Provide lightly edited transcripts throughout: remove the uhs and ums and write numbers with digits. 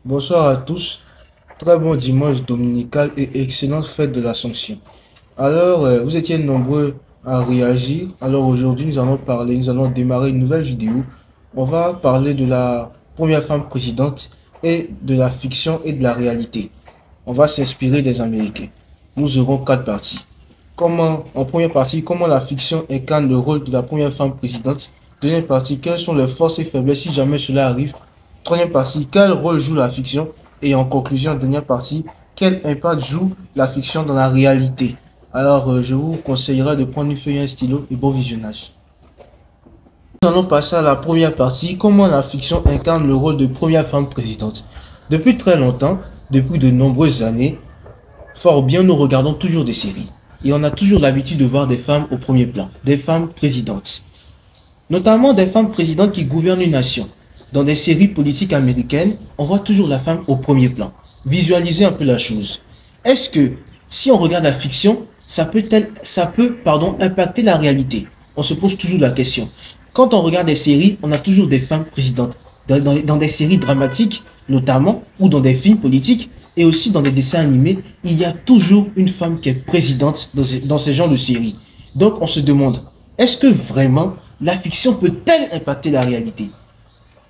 Bonsoir à tous, très bon dimanche dominical et excellente fête de l'Assomption. Alors, vous étiez nombreux à réagir. Alors aujourd'hui, nous allons démarrer une nouvelle vidéo. On va parler de la première femme présidente et de la fiction et de la réalité. On va s'inspirer des Américains. Nous aurons quatre parties. En première partie, comment la fiction incarne le rôle de la première femme présidente. Deuxième partie, quelles sont les forces et faiblesses si jamais cela arrive. Troisième partie, quel rôle joue la fiction? Et en conclusion, dernière partie, quel impact joue la fiction dans la réalité? Alors, je vous conseillerais de prendre une feuille et un stylo et bon visionnage. Nous allons passer à la première partie, comment la fiction incarne le rôle de première femme présidente. Depuis très longtemps, depuis de nombreuses années, fort bien, nous regardons toujours des séries. Et on a toujours l'habitude de voir des femmes au premier plan, des femmes présidentes. Notamment des femmes présidentes qui gouvernent une nation. Dans des séries politiques américaines, on voit toujours la femme au premier plan. Visualisez un peu la chose. Est-ce que, si on regarde la fiction, ça peut impacter la réalité? On se pose toujours la question. Quand on regarde des séries, on a toujours des femmes présidentes. Dans des séries dramatiques, notamment, ou dans des films politiques, et aussi dans des dessins animés, il y a toujours une femme qui est présidente dans ces genres de séries. Donc on se demande, est-ce que vraiment la fiction peut-elle impacter la réalité?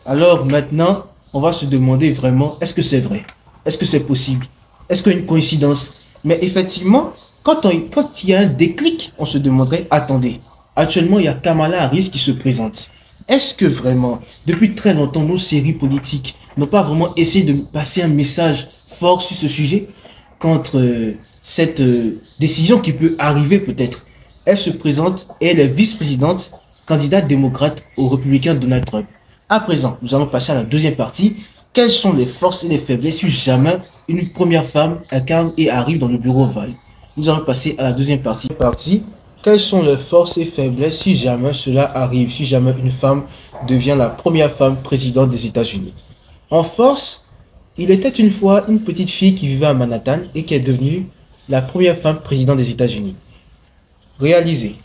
Alors maintenant, on va se demander vraiment, est-ce que c'est vrai? Est-ce que c'est possible? Est-ce qu'il y a une coïncidence? Mais effectivement, quand il y a un déclic, on se demanderait, attendez, actuellement il y a Kamala Harris qui se présente. Est-ce que vraiment, depuis très longtemps, nos séries politiques n'ont pas vraiment essayé de passer un message fort sur ce sujet contre cette décision qui peut arriver peut-être? Elle se présente et elle est vice-présidente, candidate démocrate au républicain Donald Trump. À présent, nous allons passer à la deuxième partie. Quelles sont les forces et les faiblesses si jamais une première femme incarne et arrive dans le bureau ovale? Nous allons passer à la deuxième partie. Quelles sont les forces et faiblesses si jamais cela arrive, si jamais une femme devient la première femme présidente des États-Unis? En force, il était une fois une petite fille qui vivait à Manhattan et qui est devenue la première femme présidente des États-Unis. Réalisez,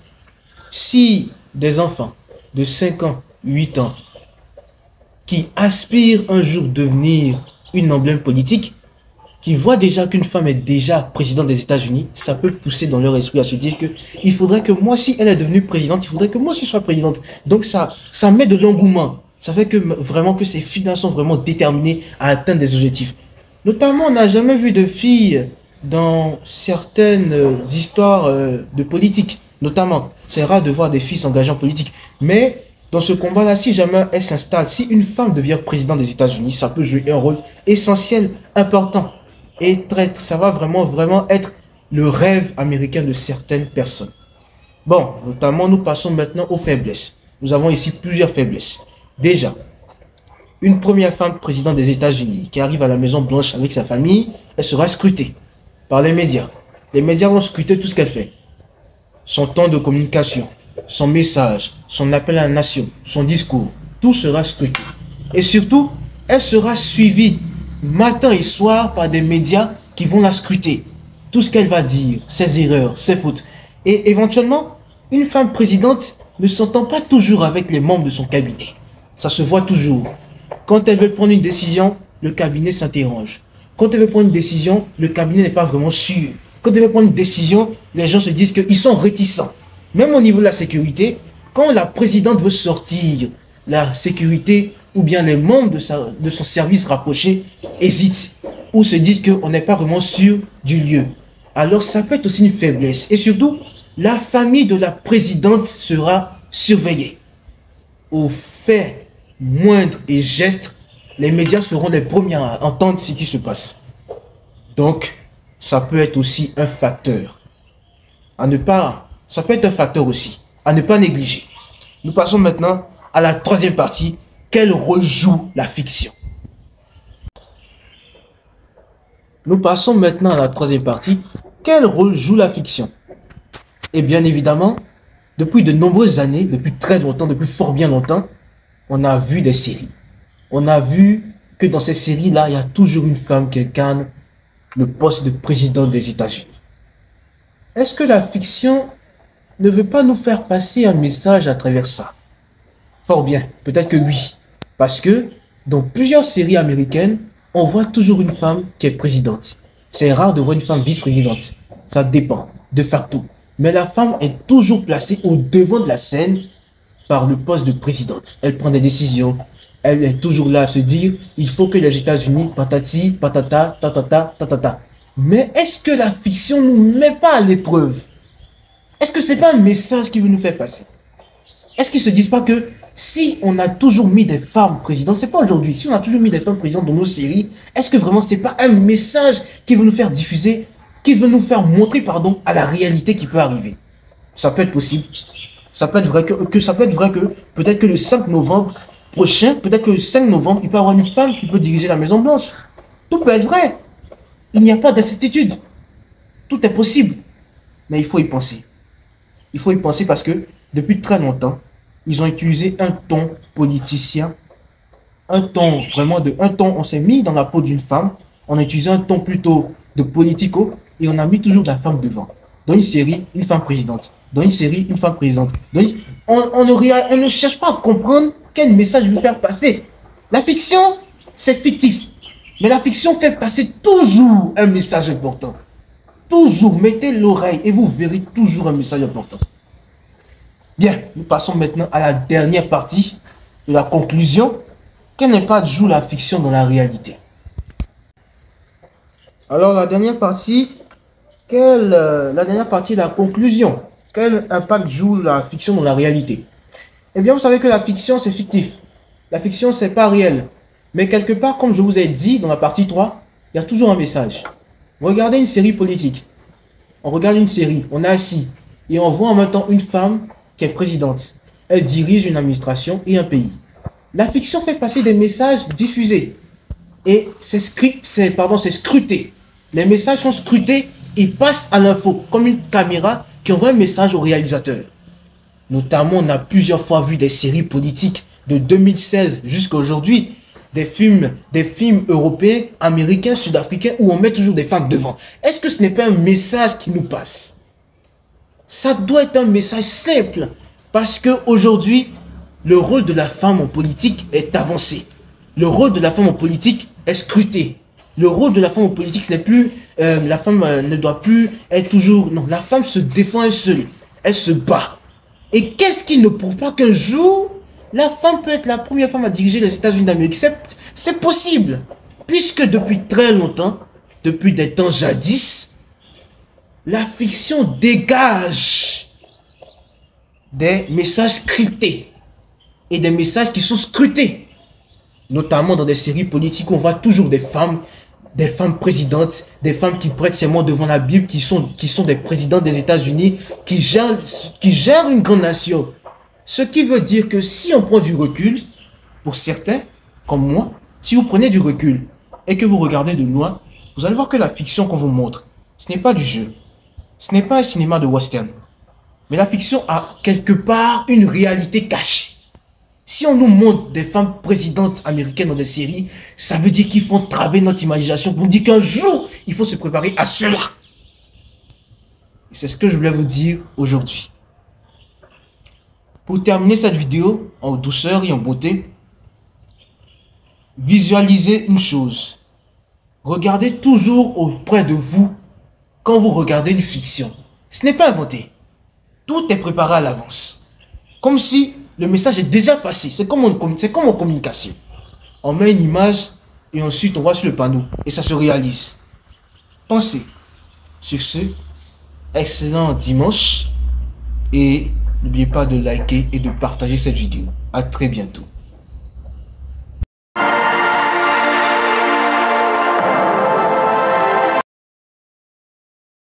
si des enfants de 5 ans, 8 ans, qui aspirent un jour devenir une emblème politique, qui voient déjà qu'une femme est déjà présidente des États-Unis, ça peut pousser dans leur esprit à se dire que il faudrait que moi, si elle est devenue présidente, il faudrait que moi aussi je sois présidente. Donc ça met de l'engouement. Ça fait que vraiment que ces filles-là sont vraiment déterminées à atteindre des objectifs. Notamment, on n'a jamais vu de filles dans certaines histoires de politique. Notamment, c'est rare de voir des filles s'engager en politique. Mais dans ce combat-là, si jamais elle s'installe, si une femme devient présidente des États-Unis, ça peut jouer un rôle essentiel, important. Et ça va vraiment être le rêve américain de certaines personnes. Bon, notamment, nous passons maintenant aux faiblesses. Nous avons ici plusieurs faiblesses. Déjà, une première femme présidente des États-Unis qui arrive à la Maison Blanche avec sa famille, elle sera scrutée par les médias. Les médias vont scruter tout ce qu'elle fait. Son temps de communication, son message, son appel à la nation, son discours, tout sera scruté. Et surtout, elle sera suivie matin et soir par des médias qui vont la scruter. Tout ce qu'elle va dire, ses erreurs, ses fautes. Et éventuellement, une femme présidente ne s'entend pas toujours avec les membres de son cabinet. Ça se voit toujours. Quand elle veut prendre une décision, le cabinet s'interroge. Quand elle veut prendre une décision, le cabinet n'est pas vraiment sûr. Quand elle veut prendre une décision, les gens se disent qu'ils sont réticents. Même au niveau de la sécurité, quand la présidente veut sortir, la sécurité ou bien les membres de son service rapproché hésitent ou se disent qu'on n'est pas vraiment sûr du lieu. Alors ça peut être aussi une faiblesse. Et surtout, la famille de la présidente sera surveillée. Au fait moindre et geste, les médias seront les premiers à entendre ce qui se passe. Donc, ça peut être aussi un facteur ça peut être un facteur aussi à ne pas négliger. Nous passons maintenant à la troisième partie. Quel rôle joue la fiction? Nous passons maintenant à la troisième partie. Quel rôle joue la fiction? Et bien évidemment, depuis de nombreuses années, depuis très longtemps, depuis fort bien longtemps, on a vu des séries. On a vu que dans ces séries-là, il y a toujours une femme qui incarne le poste de président des États-Unis. Est-ce que la fiction ne veut pas nous faire passer un message à travers ça? Fort bien, peut-être que oui. Parce que dans plusieurs séries américaines, on voit toujours une femme qui est présidente. C'est rare de voir une femme vice-présidente. Ça dépend, de facto. Mais la femme est toujours placée au devant de la scène par le poste de présidente. Elle prend des décisions. Elle est toujours là à se dire, il faut que les États-Unis, patati, patata, tatata, tatata. Mais est-ce que la fiction ne nous met pas à l'épreuve? Est-ce que c'est pas un message qui veut nous faire passer? Est-ce qu'ils se disent pas que si on a toujours mis des femmes présidentes, c'est pas aujourd'hui, si on a toujours mis des femmes présidentes dans nos séries, est-ce que vraiment c'est pas un message qui veut nous faire diffuser, qui veut nous faire montrer, pardon, à la réalité qui peut arriver? Ça peut être possible. Ça peut être vrai que peut-être que le 5 novembre prochain, peut-être que le 5 novembre, il peut y avoir une femme qui peut diriger la Maison Blanche. Tout peut être vrai. Il n'y a pas d'incertitude. Tout est possible. Mais il faut y penser. Il faut y penser parce que depuis très longtemps, ils ont utilisé un ton politicien, un ton, on s'est mis dans la peau d'une femme, on a utilisé un ton plutôt de politico et on a mis toujours la femme devant. Dans une série, une femme présidente. Dans une série, une femme présidente. On ne cherche pas à comprendre quel message veut faire passer. La fiction, c'est fictif. Mais la fiction fait passer toujours un message important. Toujours, mettez l'oreille et vous verrez toujours un message important. Bien, nous passons maintenant à la dernière partie de la conclusion. Quel impact joue la fiction dans la réalité? Alors, la dernière partie est la conclusion. Quel impact joue la fiction dans la réalité? Eh bien, vous savez que la fiction, c'est fictif. La fiction, c'est pas réel. Mais quelque part, comme je vous ai dit dans la partie 3, il y a toujours un message. Regardez une série politique. On regarde une série, on est assis, et on voit en même temps une femme qui est présidente. Elle dirige une administration et un pays. La fiction fait passer des messages diffusés. Et c'est scruté. Les messages sont scrutés et passent à l'info, comme une caméra qui envoie un message au réalisateur. Notamment, on a plusieurs fois vu des séries politiques de 2016 jusqu'à aujourd'hui, des films européens, américains, sud-africains, où on met toujours des femmes devant. Est-ce que ce n'est pas un message qui nous passe? Ça doit être un message simple, parce qu'aujourd'hui, le rôle de la femme en politique est avancé. Le rôle de la femme en politique est scruté. Le rôle de la femme en politique, ce n'est plus... la femme ne doit plus être toujours... Non, la femme se défend elle seule. Elle se bat. Et qu'est-ce qui ne prouve pas qu'un jour, la femme peut être la première femme à diriger les États-Unis d'Amérique? C'est possible. Puisque depuis très longtemps, depuis des temps jadis, la fiction dégage des messages scriptés et des messages qui sont scrutés. Notamment dans des séries politiques, on voit toujours des femmes présidentes, des femmes qui prêtent serment devant la Bible, qui sont des présidents des États-Unis, qui gèrent une grande nation. Ce qui veut dire que si on prend du recul, pour certains, comme moi, si vous prenez du recul et que vous regardez de loin, vous allez voir que la fiction qu'on vous montre, ce n'est pas du jeu. Ce n'est pas un cinéma de western. Mais la fiction a quelque part une réalité cachée. Si on nous montre des femmes présidentes américaines dans des séries, ça veut dire qu'ils font travailler notre imagination pour dire qu'un jour, il faut se préparer à cela. C'est ce que je voulais vous dire aujourd'hui. Pour terminer cette vidéo en douceur et en beauté, visualisez une chose. Regardez toujours auprès de vous quand vous regardez une fiction. Ce n'est pas inventé. Tout est préparé à l'avance. Comme si le message est déjà passé. C'est comme en communication. On met une image et ensuite on voit sur le panneau et ça se réalise. Pensez. Sur ce, excellent dimanche et n'oubliez pas de liker et de partager cette vidéo. À très bientôt.